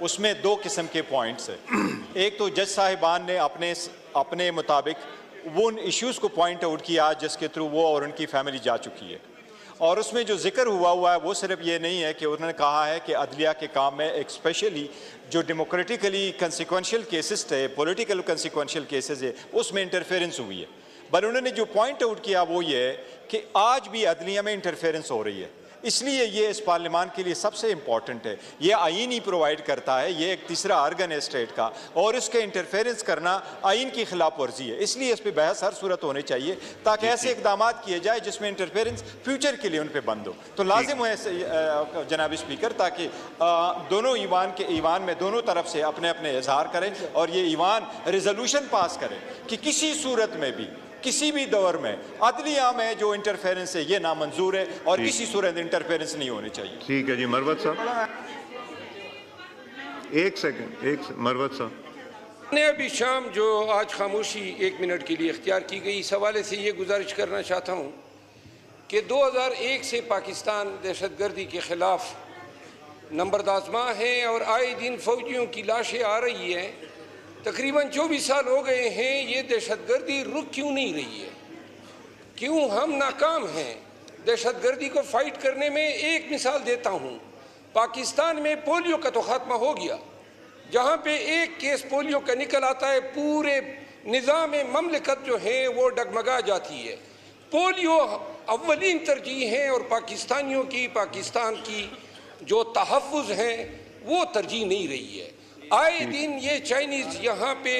اس میں دو قسم کے پوائنٹس ہیں. ایک تو جج صاحبان نے اپنے مطابق وہ ان ایشوز کو پوائنٹ آؤٹ کیا جس کے تھرو وہ اور ان کی فیملی جا چکی ہے, اور اس میں جو ذکر ہوا ہے وہ صرف یہ نہیں ہے کہ انہوں نے کہا ہے کہ عدلیہ کے کام میں ایک اسپیشلی جو ڈیموکریٹیکلی کنسیکوینشل کیسز تھے, پولیٹیکل کنسیکوینشل کیسز ہے, اس میں انٹرفیرنس ہوئی ہے. بل انہوں نے جو پوائنٹ آؤٹ کیا وہ یہ ہے کہ آج بھی عدلیہ میں انٹرفیرنس ہو رہی ہے. اس لیے یہ اس پارلیمان کے لیے سب سے امپورٹنٹ ہے. یہ آئین ہی پرووائڈ کرتا ہے, یہ ایک تیسرا آرگن ہے اسٹیٹ کا, اور اس کے انٹرفیرنس کرنا آئین کی خلاف ورزی ہے. اس لیے اس پہ بحث ہر صورت ہونے چاہیے تاکہ ایسے اقدامات کیے جائے جس میں انٹرفیرنس فیوچر کے لیے ان پہ بند ہو. تو لازم ہے جناب اسپیکر تاکہ دونوں ایوان میں دونوں طرف سے اپنے اپنے اظہار کریں, اور یہ ایوان ریزولوشن پاس کرے کہ کسی صورت میں بھی کسی بھی دور میں عدلیہ میں جو انٹرفیرنس ہے یہ نامنظور ہے, اور کسی صورت انٹرفیرنس نہیں ہونی چاہیے. ٹھیک ہے جی. مروت صاحب ایک سیکنڈ. مروت صاحب نے ابھی شام جو آج خاموشی 1 منٹ کے لیے اختیار کی گئی, اس حوالے سے یہ گزارش کرنا چاہتا ہوں کہ 2001 سے پاکستان دہشت گردی کے خلاف نمبردازماں ہے, اور آئے دن فوجیوں کی لاشیں آ رہی ہیں. تقریباً 24 سال ہو گئے ہیں. یہ دہشت گردی رک کیوں نہیں رہی ہے؟ کیوں ہم ناکام ہیں دہشت گردی کو فائٹ کرنے میں؟ ایک مثال دیتا ہوں. پاکستان میں پولیو کا تو خاتمہ ہو گیا. جہاں پہ ایک کیس پولیو کا نکل آتا ہے پورے نظام مملکت جو ہے وہ ڈگمگا جاتی ہے. پولیو اولین ترجیح ہے, اور پاکستانیوں کی, پاکستان کی جو تحفظ ہیں وہ ترجیح نہیں رہی ہے. آئے دن یہ چائنیز یہاں پہ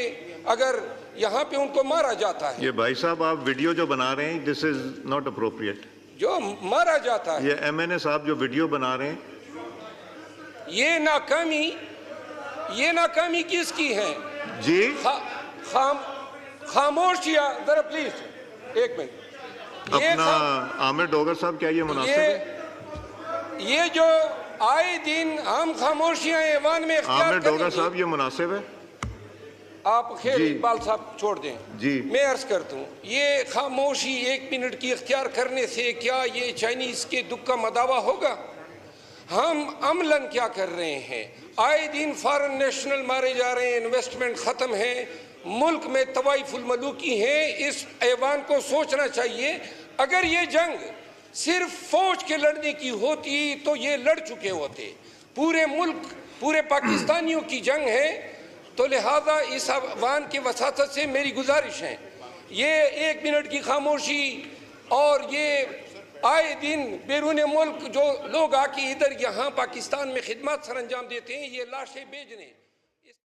اگر یہاں پہ ان کو مارا جاتا ہے. یہ بھائی صاحب آپ ویڈیو جو بنا رہے ہیں دس از ناٹ اپروپریٹ. جو مارا جاتا ہے, یہ ایم این اے صاحب جو ویڈیو بنا رہے ہیں, یہ ناکامی کس کی ہے جی خاموشیاں ذرا پلیز 1 منٹ. اپنا عامر ڈوگر صاحب کیا یہ مناسب ہے؟ یہ جو آئے دن ہم خاموشیاں ایوان میں اختیار عامر کریں ڈوگر گے. صاحب یہ مناسب ہے؟ آپ خیر اقبال صاحب چھوڑ دیں. جی میں عرض کرتا ہوں, یہ خاموشی 1 منٹ کی اختیار کرنے سے کیا یہ چائنیز کے دکھ کا مداوع ہوگا؟ ہم عملاً کیا کر رہے ہیں؟ آئے دن فارن نیشنل مارے جا رہے ہیں, انویسٹمنٹ ختم ہے, ملک میں طوائف الملوکی ہیں. اس ایوان کو سوچنا چاہیے, اگر یہ جنگ صرف فوج کے لڑنے کی ہوتی تو یہ لڑ چکے ہوتے. پورے ملک, پورے پاکستانیوں کی جنگ ہے. تو لہذا اس ایوان کی وساطت سے میری گزارش ہے, یہ 1 منٹ کی خاموشی, اور یہ آئے دن بیرون ملک جو لوگ آ کے ادھر یہاں پاکستان میں خدمات سر انجام دیتے ہیں, یہ لاشیں بھیجنے